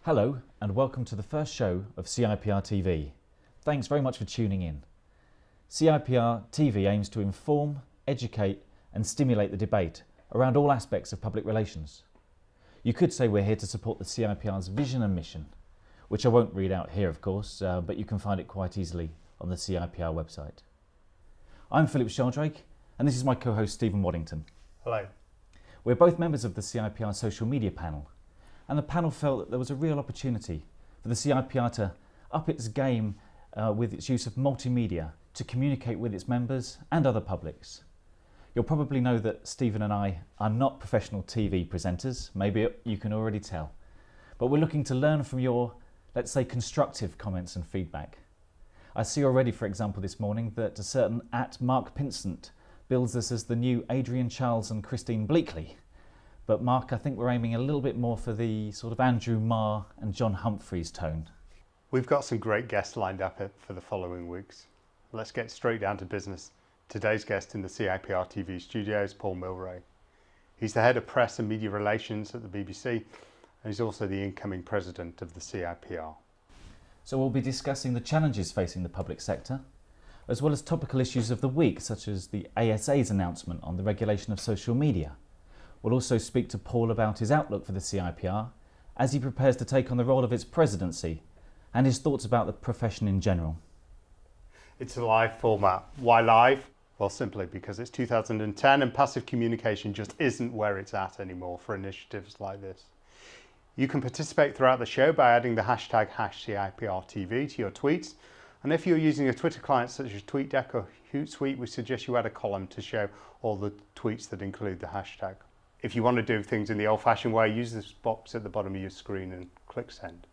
Hello and welcome to the first show of CIPR TV. Thanks very much for tuning in. CIPR TV aims to inform, educate and stimulate the debate around all aspects of public relations. You could say we're here to support the CIPR's vision and mission, which I won't read out here of course, but you can find it quite easily on the CIPR website. I'm Philip Sheldrake and this is my co-host Stephen Waddington. Hello. We're both members of the CIPR social media panel, and the panel felt that there was a real opportunity for the CIPR to up its game with its use of multimedia to communicate with its members and other publics. You'll probably know that Stephen and I are not professional TV presenters, maybe you can already tell, but we're looking to learn from your, let's say, constructive comments and feedback. I see already, for example, this morning that a certain @Mark Pinsent bills us as the new Adrian Charles and Christine Bleakley. But Mark, I think we're aiming a little bit more for the sort of Andrew Marr and John Humphreys tone. We've got some great guests lined up for the following weeks. Let's get straight down to business. Today's guest in the CIPR TV studio is Paul Mylrea. He's the head of press and media relations at the BBC, and he's also the incoming president of the CIPR. So we'll be discussing the challenges facing the public sector, as well as topical issues of the week, such as the ASA's announcement on the regulation of social media. We'll also speak to Paul about his outlook for the CIPR as he prepares to take on the role of its presidency and his thoughts about the profession in general. It's a live format. Why live? Well, simply because it's 2010 and passive communication just isn't where it's at anymore for initiatives like this. You can participate throughout the show by adding the hashtag #CIPRtv to your tweets. And if you're using a Twitter client such as TweetDeck or Hootsuite, we suggest you add a column to show all the tweets that include the hashtag. If you want to do things in the old-fashioned way, use this box at the bottom of your screen and click send.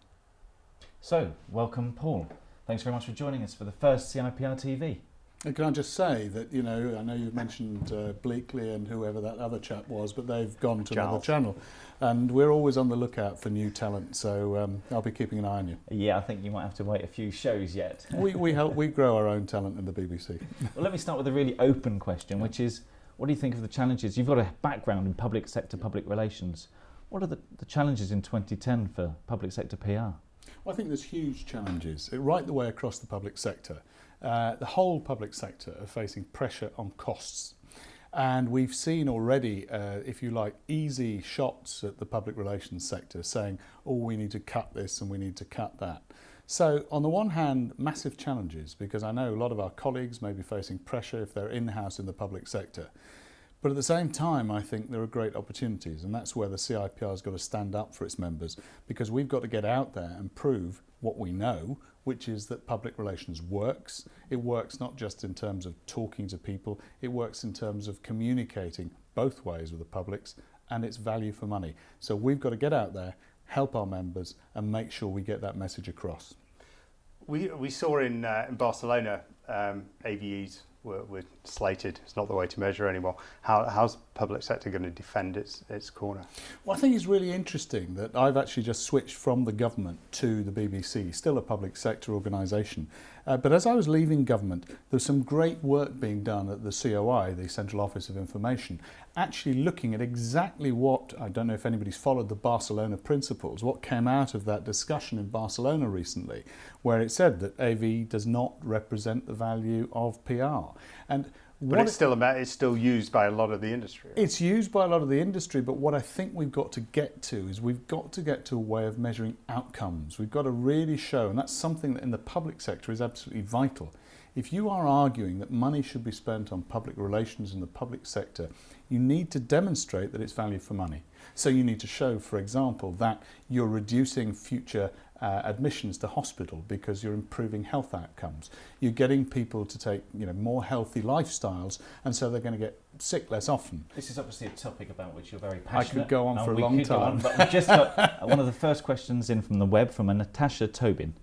So, welcome Paul. Thanks very much for joining us for the first CIPR TV. And can I just say that, you know, I know you mentioned Bleakley and whoever that other chap was, but they've gone to another channel. And we're always on the lookout for new talent, so I'll be keeping an eye on you. Yeah, I think you might have to wait a few shows yet. We grow our own talent in the BBC. Well, let me start with a really open question, which is, what do you think of the challenges? You've got a background in public sector, public relations. What are the challenges in 2010 for public sector PR? Well, I think there's huge challenges right the way across the public sector. The whole public sector are facing pressure on costs. And we've seen already, if you like, easy shots at the public relations sector saying, oh, we need to cut this and we need to cut that. So on the one hand, massive challenges, because I know a lot of our colleagues may be facing pressure if they're in-house in the public sector. But at the same time, I think there are great opportunities, and that's where the CIPR has got to stand up for its members, because we've got to get out there and prove what we know, which is that public relations works. It works not just in terms of talking to people, it works in terms of communicating both ways with the publics, and it's value for money. So we've got to get out there, help our members, and make sure we get that message across. We saw in Barcelona, AVEs were slated. It's not the way to measure anymore. How's public sector going to defend its corner? Well, I think it's really interesting that I've actually just switched from the government to the BBC, still a public sector organisation. But as I was leaving government, there was some great work being done at the COI, the Central Office of Information, actually looking at exactly what, I don't know if anybody's followed the Barcelona principles, what came out of that discussion in Barcelona recently, where it said that AV does not represent the value of PR. But it's still used by a lot of the industry. It's used by a lot of the industry, but what I think we've got to get to is we've got to get to a way of measuring outcomes. We've got to really show, and that's something that in the public sector is absolutely vital. If you are arguing that money should be spent on public relations in the public sector, you need to demonstrate that it's value for money. So you need to show, for example, that you're reducing future admissions to hospital because you're improving health outcomes. You're getting people to take, more healthy lifestyles, and so they're going to get sick less often. This is obviously a topic about which you're very passionate. I could go on for a long time. But we've just got one of the first questions in from the web from a Natasha Tobin,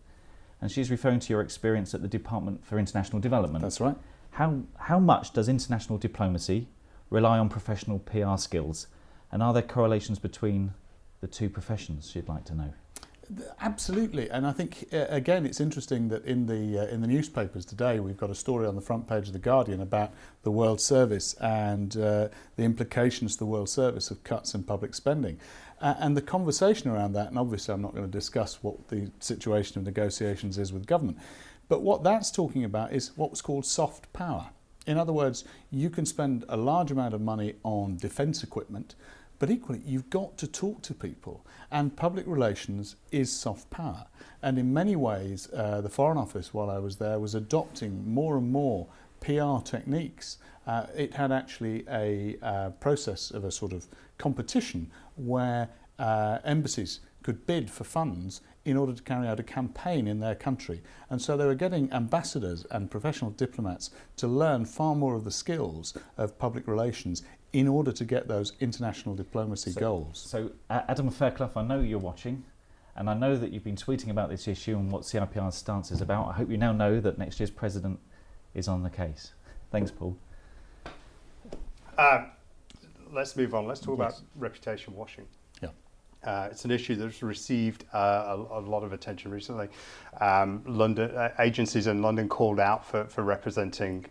and she's referring to your experience at the Department for International Development. That's right. How much does international diplomacy rely on professional PR skills, and are there correlations between the two professions, you'd like to know? Absolutely, and I think again it's interesting that in the newspapers today we've got a story on the front page of the Guardian about the World Service and the implications to the World Service of cuts in public spending, and the conversation around that. And obviously, I'm not going to discuss what the situation of negotiations is with government, but what that's talking about is what's called soft power. In other words, you can spend a large amount of money on defence equipment, but equally, you've got to talk to people, and public relations is soft power. And in many ways, the Foreign Office, while I was there, was adopting more and more PR techniques. It had actually a process of a sort of competition where embassies could bid for funds in order to carry out a campaign in their country. And so they were getting ambassadors and professional diplomats to learn far more of the skills of public relations in order to get those international diplomacy goals. So Adam Fairclough, I know you're watching, and I know that you've been tweeting about this issue and what CIPR's stance is about. I hope you now know that next year's president is on the case. Thanks, Paul. Let's move on. Let's talk about reputation washing. Yeah. It's an issue that's received a lot of attention recently. London agencies in London called out for representing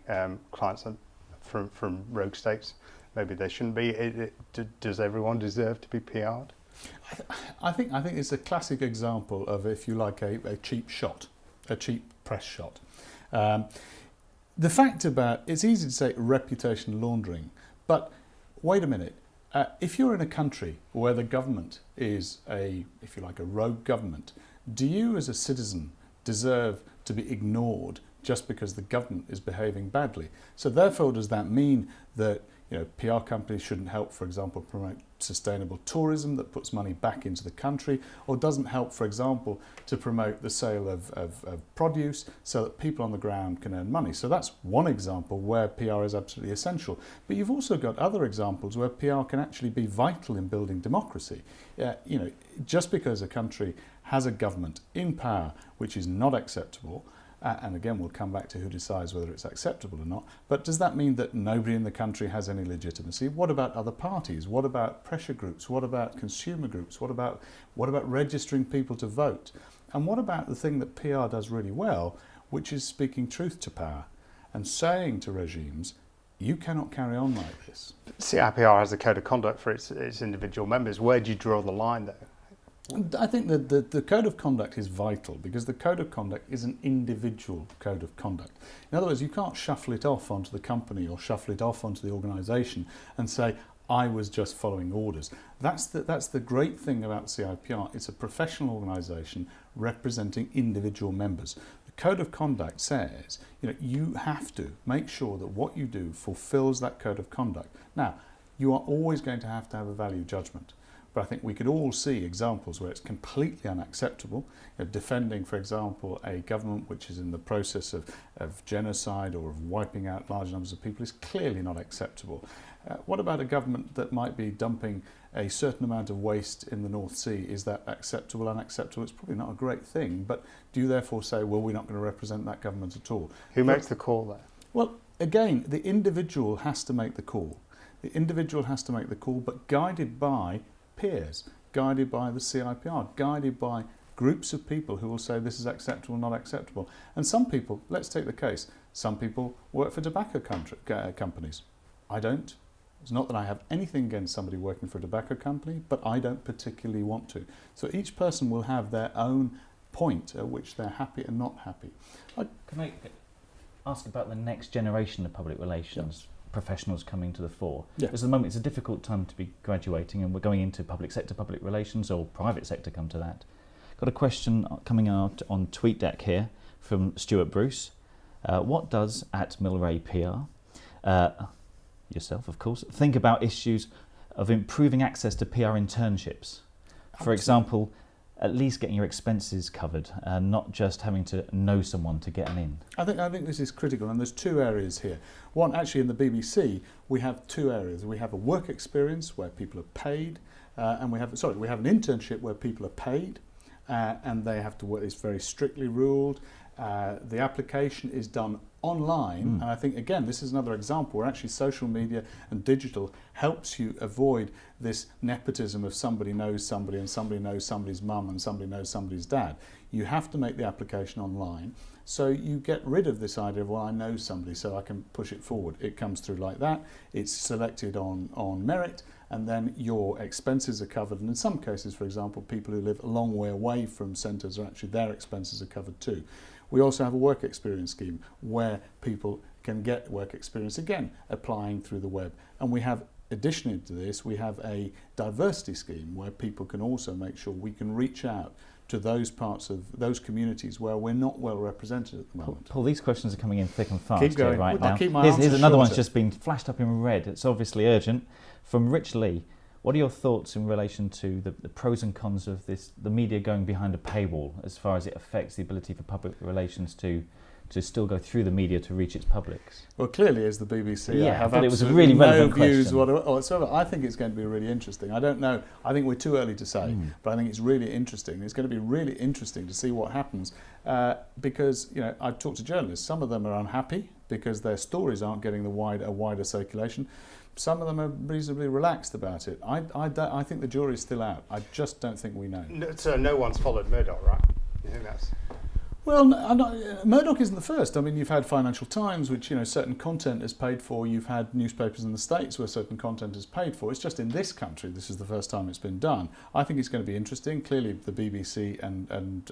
clients from rogue states. Maybe they shouldn't be. Does everyone deserve to be PR'd? I think it's a classic example of, if you like, a cheap shot, a cheap press shot. The fact about it's easy to say reputation laundering, but wait a minute. If you're in a country where the government is if you like, a rogue government, do you as a citizen deserve to be ignored just because the government is behaving badly? So therefore, does that mean that PR companies shouldn't help, for example, promote sustainable tourism that puts money back into the country, or doesn't help, for example, to promote the sale of produce so that people on the ground can earn money? So that's one example where PR is absolutely essential. But you've also got other examples where PR can actually be vital in building democracy. Just because a country has a government in power which is not acceptable, and again, we'll come back to who decides whether it's acceptable or not. But does that mean that nobody in the country has any legitimacy? What about other parties? What about pressure groups? What about consumer groups? What about registering people to vote? And what about the thing that PR does really well, which is speaking truth to power and saying to regimes, you cannot carry on like this? CIPR has a code of conduct for its individual members. Where do you draw the line, though? I think that the code of conduct is vital, because the code of conduct is an individual code of conduct. In other words, you can't shuffle it off onto the company or shuffle it off onto the organisation and say, I was just following orders. That's the great thing about CIPR. It's a professional organisation representing individual members. The code of conduct says, you have to make sure that what you do fulfills that code of conduct. Now, you are always going to have a value judgment. But I think we could all see examples where it's completely unacceptable. Defending, for example, a government which is in the process of genocide or of wiping out large numbers of people is clearly not acceptable. What about a government that might be dumping a certain amount of waste in the North Sea? Is that acceptable, unacceptable? It's probably not a great thing, but do you therefore say, well, we're not going to represent that government at all? Who makes the call there? Well, again, the individual has to make the call. The individual has to make the call, but guided by peers, guided by the CIPR, guided by groups of people who will say this is acceptable, not acceptable. And some people, let's take the case, some people work for tobacco companies. I don't. It's not that I have anything against somebody working for a tobacco company, but I don't particularly want to. So each person will have their own point at which they're happy and not happy. Can I ask about the next generation of public relations? Yes. Professionals coming to the fore. Yeah. Because at the moment it's a difficult time to be graduating, and we're going into public sector public relations, or private sector, come to that. Got a question coming out on TweetDeck here from Stuart Bruce. What does at Mylrea PR, yourself of course, think about issues of improving access to PR internships? For example, at least getting your expenses covered and not just having to know someone to get an in. I think this is critical, and there's two areas here. One, actually in the BBC, we have two areas. We have a work experience where people are paid, and we have an internship where people are paid, and they have to work. It's very strictly ruled. The application is done online, and I think again this is another example where actually social media and digital helps you avoid this nepotism of somebody knows somebody and somebody knows somebody's mum and somebody knows somebody's dad. You have to make the application online, so you get rid of this idea of, well, I know somebody so I can push it forward. It comes through like that, it's selected on merit, and then your expenses are covered, and in some cases, for example, people who live a long way away from centres, are actually their expenses are covered too. We also have a work experience scheme where people can get work experience, again, applying through the web. And we have, additionally to this, we have a diversity scheme where people can also make sure we can reach out to those parts of those communities where we're not well represented at the moment. Paul, these questions are coming in thick and fast Keep going. right I'll now. keep my Here's answers another one shorter. that's just been flashed up in red. It's obviously urgent. From Rich Lee, what are your thoughts in relation to the pros and cons of the media going behind a paywall as far as it affects the ability for public relations to still go through the media to reach its publics? Well, clearly, as the BBC, Yeah, I have but it was a absolutely really relevant no views question. whatsoever. I think it's going to be really interesting. I don't know. I think we're too early to say, but I think it's really interesting. It's going to be really interesting to see what happens because, you know, I've talked to journalists. Some of them are unhappy because their stories aren't getting a wider circulation. Some of them are reasonably relaxed about it. I think the jury's still out. I just don't think we know. So no one's followed Murdoch, right? You think that's... Well, Murdoch isn't the first. I mean, you've had Financial Times, which, you know, certain content is paid for. You've had newspapers in the States where certain content is paid for. It's just in this country, this is the first time it's been done. I think it's going to be interesting. Clearly, the BBC and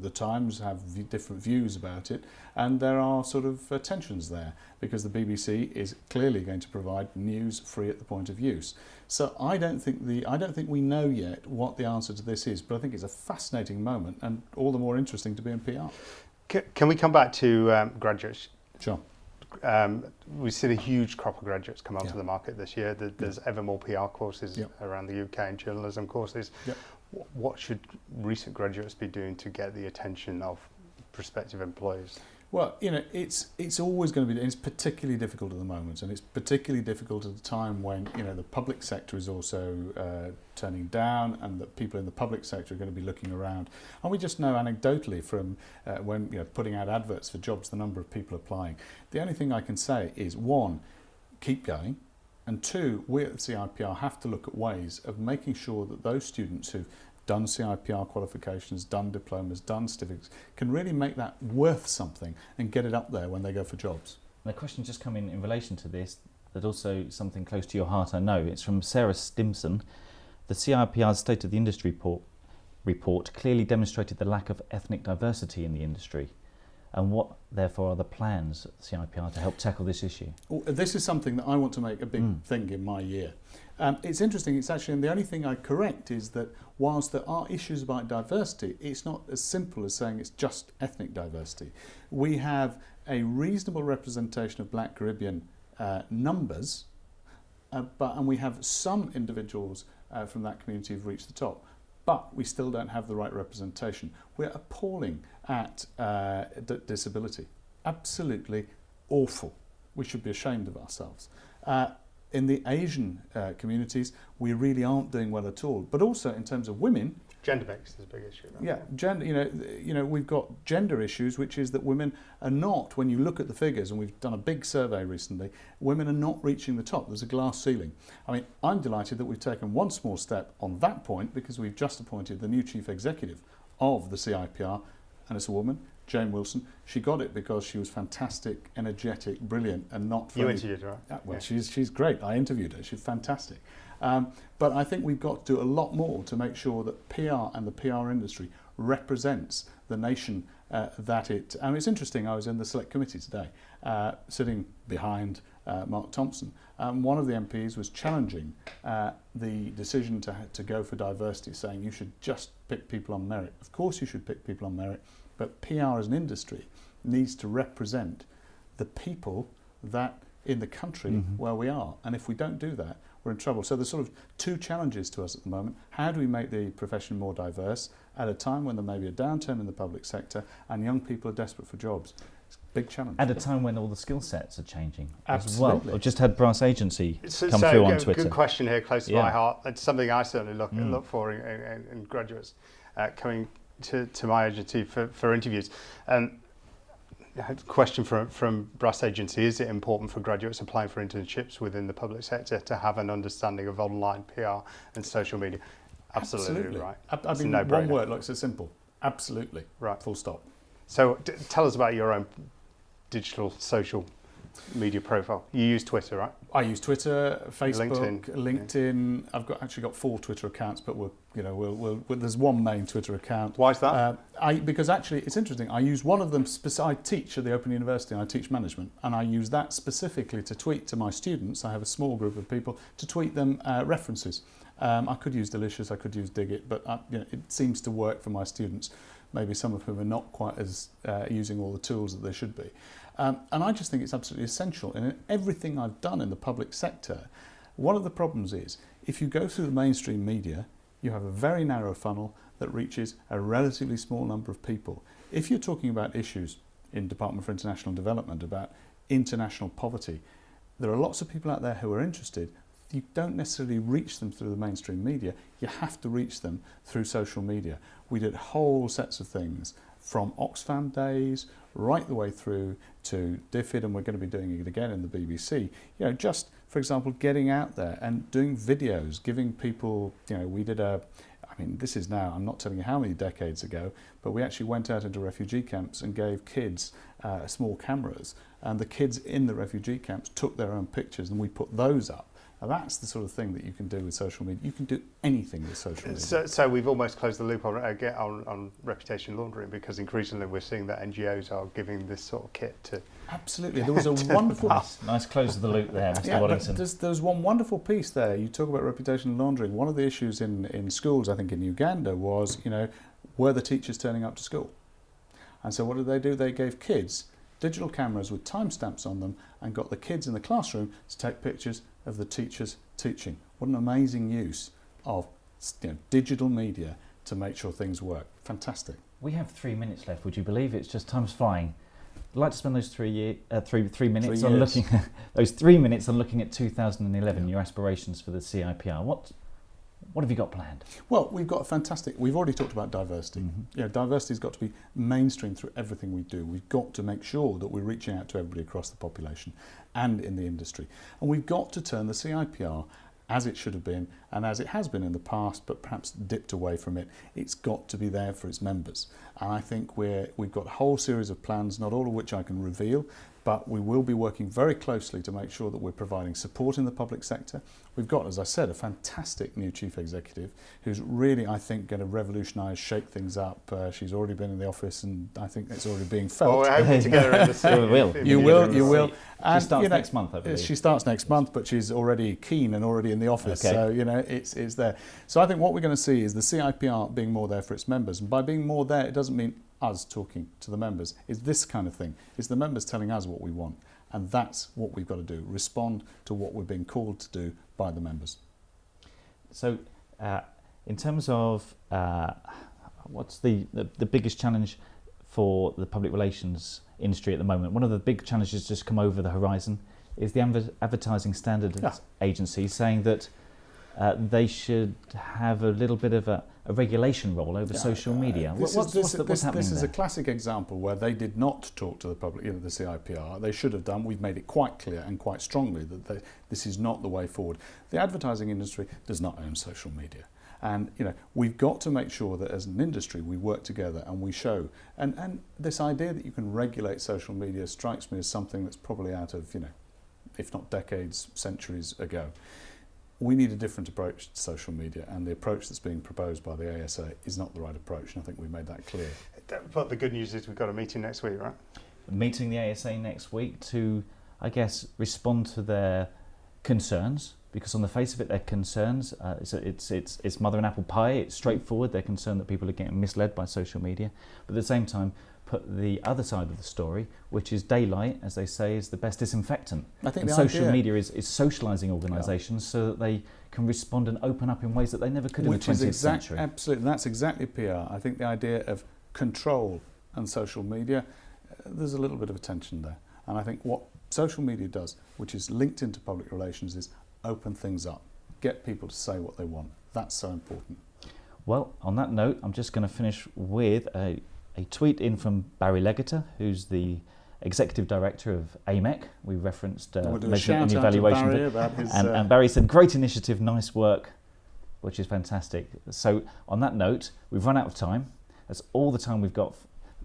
the Times have different views about it, and there are sort of tensions there because the BBC is clearly going to provide news free at the point of use. So I don't think we know yet what the answer to this is, but I think it's a fascinating moment and all the more interesting to be in PR. Can we come back to graduates? Sure. We've seen a huge crop of graduates come onto Yeah. the market this year. There's ever more PR courses Yep. around the UK and journalism courses. Yep. What should recent graduates be doing to get the attention of prospective employers? Well, you know, it's always going to be, it's particularly difficult at the moment, and it's particularly difficult at a time when, you know, the public sector is also turning down, and that people in the public sector are going to be looking around. And we just know anecdotally from when, you know, putting out adverts for jobs, the number of people applying. The only thing I can say is, one, keep going, and two, we at the CIPR have to look at ways of making sure that those students who've done CIPR qualifications, done diplomas, done certificates, can really make that worth something and get it up there when they go for jobs. And a question just come in relation to this, that also something close to your heart, I know. It's from Sarah Stimson. The CIPR's State of the Industry report clearly demonstrated the lack of ethnic diversity in the industry. And what, therefore, are the plans at the CIPR to help tackle this issue? Well, this is something that I want to make a big thing in my year. It's interesting, it's actually, and the only thing I correct is that whilst there are issues about diversity, it's not as simple as saying it's just ethnic diversity. We have a reasonable representation of Black Caribbean numbers, and we have some individuals from that community who've reached the top, but we still don't have the right representation. We're appalling at disability. Absolutely awful. We should be ashamed of ourselves. In the Asian communities, we really aren't doing well at all. But also in terms of women, Gender-based is a big issue. Right? yeah, gender. You know, we've got gender issues, which is that women are not. When you look at the figures, and we've done a big survey recently, women are not reaching the top. There's a glass ceiling. I mean, I'm delighted that we've taken one small step on that point because we've just appointed the new chief executive of the CIPR, and it's a woman, Jane Wilson. She got it because she was fantastic, energetic, brilliant, and not. You interviewed her, right? Well, Yeah. she's great. I interviewed her. She's fantastic. But I think we've got to do a lot more to make sure that PR and the PR industry represents the nation that it... I mean, it's interesting, I was in the select committee today, sitting behind Mark Thompson. One of the MPs was challenging the decision to go for diversity, saying you should just pick people on merit. Of course you should pick people on merit, but PR as an industry needs to represent the people that in the country where we are. And if we don't do that, we're in trouble. So there's sort of two challenges to us at the moment. How do we make the profession more diverse at a time when there may be a downturn in the public sector and young people are desperate for jobs? It's a big challenge. At a time when all the skill sets are changing Absolutely. as well. I've just had Brass Agency So through on Twitter. Good question here, close to Yeah. my heart. It's something I certainly look for in graduates coming to my agency for interviews. A question from Brass Agency: is it important for graduates applying for internships within the public sector to have an understanding of online PR and social media? Absolutely. Right. I mean, no one word, like so simple. Absolutely. Right. Full stop. So tell us about your own digital social media profile. You use Twitter, right? I use Twitter, Facebook, LinkedIn. I've actually got 4 Twitter accounts, but there's one main Twitter account. Why is that? Because actually it's interesting. I use one of them. I teach at the Open University and I teach management, and I use that specifically to tweet to my students. I have a small group of people to tweet them references. I could use Delicious, I could use Digit, but it seems to work for my students. Maybe some of whom are not quite as using all the tools that they should be. And I just think it's absolutely essential. And in everything I've done in the public sector, one of the problems is if you go through the mainstream media, you have a very narrow funnel that reaches a relatively small number of people. If you're talking about issues in Department for International Development, about international poverty, there are lots of people out there who are interested. You don't necessarily reach them through the mainstream media. You have to reach them through social media. We did whole sets of things from Oxfam days right the way through to DFID, and we're going to be doing it again in the BBC. Just for example, getting out there and doing videos, giving people, we did this is now, I'm not telling you how many decades ago, but we actually went out into refugee camps and gave kids small cameras, and the kids in the refugee camps took their own pictures and we put those up. Now that's the sort of thing that you can do with social media. You can do anything with social media. So we've almost closed the loop on reputation laundering, because increasingly we're seeing that NGOs are giving this sort of kit to... Absolutely. There was a wonderful... Nice close of the loop there, Mr. Waddington. There's one wonderful piece there. You talk about reputation laundering. One of the issues in schools, I think in Uganda, was, were the teachers turning up to school? And so what did? They gave kids digital cameras with timestamps on them and got the kids in the classroom to take pictures of the teachers teaching. What an amazing use of digital media to make sure things work. Fantastic. We have 3 minutes left. Would you believe it's just time's flying? I'd like to spend those 3 minutes on looking those 3 minutes on looking at 2011, your aspirations for the CIPR. What have you got planned? Well, we've got we've already talked about diversity. Mm-hmm. Diversity's got to be mainstream through everything we do. We've got to make sure that we're reaching out to everybody across the population and in the industry. And we've got to turn the CIPR, as it should have been and as it has been in the past, but perhaps dipped away from it. It's got to be there for its members. And I think we've got a whole series of plans, not all of which I can reveal, but we will be working very closely to make sure that we're providing support in the public sector. We've got, as I said, a fantastic new chief executive who's really, I think, going to revolutionise, shake things up. She's already been in the office, and I think it's already being felt. Well, we're hoping to get her in the seat. You will. And, she starts next month, I believe. She starts next month, but she's already keen and already in the office. Okay. So, it's there. So I think what we're going to see is the CIPR being more there for its members. And by being more there, it doesn't mean us talking to the members. It's this kind of thing. It's the members telling us what we want. And that's what we've got to do. Respond to what we're being called to do by the members. So, in terms of what's the biggest challenge for the public relations industry at the moment? One of the big challenges just come over the horizon is the Advertising Standards Agency saying that they should have a little bit of a regulation role over social media. What's happening This is there? a classic example where they did not talk to the public, the CIPR. They should have done. We've made it quite clear and quite strongly that this is not the way forward. The advertising industry does not own social media. And we've got to make sure that as an industry we work together and we show. And this idea that you can regulate social media strikes me as something that's probably out of, if not decades, centuries ago. We need a different approach to social media, and the approach that's being proposed by the ASA is not the right approach, and I think we made that clear. But the good news is we've got a meeting next week, right? Meeting the ASA next week to, I guess, respond to their concerns, because on the face of it, their concerns, it's mother and apple pie, it's straightforward, they're concerned that people are getting misled by social media, but at the same time, put the other side of the story, which is daylight, as they say, is the best disinfectant. I think social media is socialising organisations so that they can respond and open up in ways that they never could in the 20th century. Absolutely, that's exactly PR. I think the idea of control and social media, there's a little bit of a tension there. And I think what social media does, which is linked into public relations, is open things up, get people to say what they want. That's so important. Well, on that note, I'm just going to finish with a tweet in from Barry Legater, who's the Executive Director of AMEC. We referenced measurement and evaluation. And Barry said, great initiative, nice work, which is fantastic. So on that note, we've run out of time. That's all the time we've got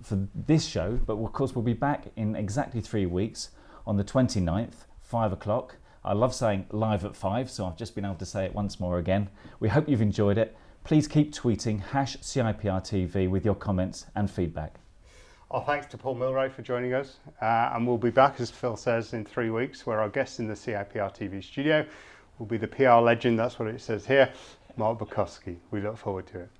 for this show, but of course we'll be back in exactly 3 weeks on the 29th, 5 o'clock. I love saying live at 5, so I've just been able to say it once more again. We hope you've enjoyed it. Please keep tweeting #CIPRtv with your comments and feedback. Our thanks to Paul Mylrea for joining us, and we'll be back, as Phil says, in 3 weeks, where our guest in the CIPR TV studio will be the PR legend, that's what it says here, Mark Borkowski. We look forward to it.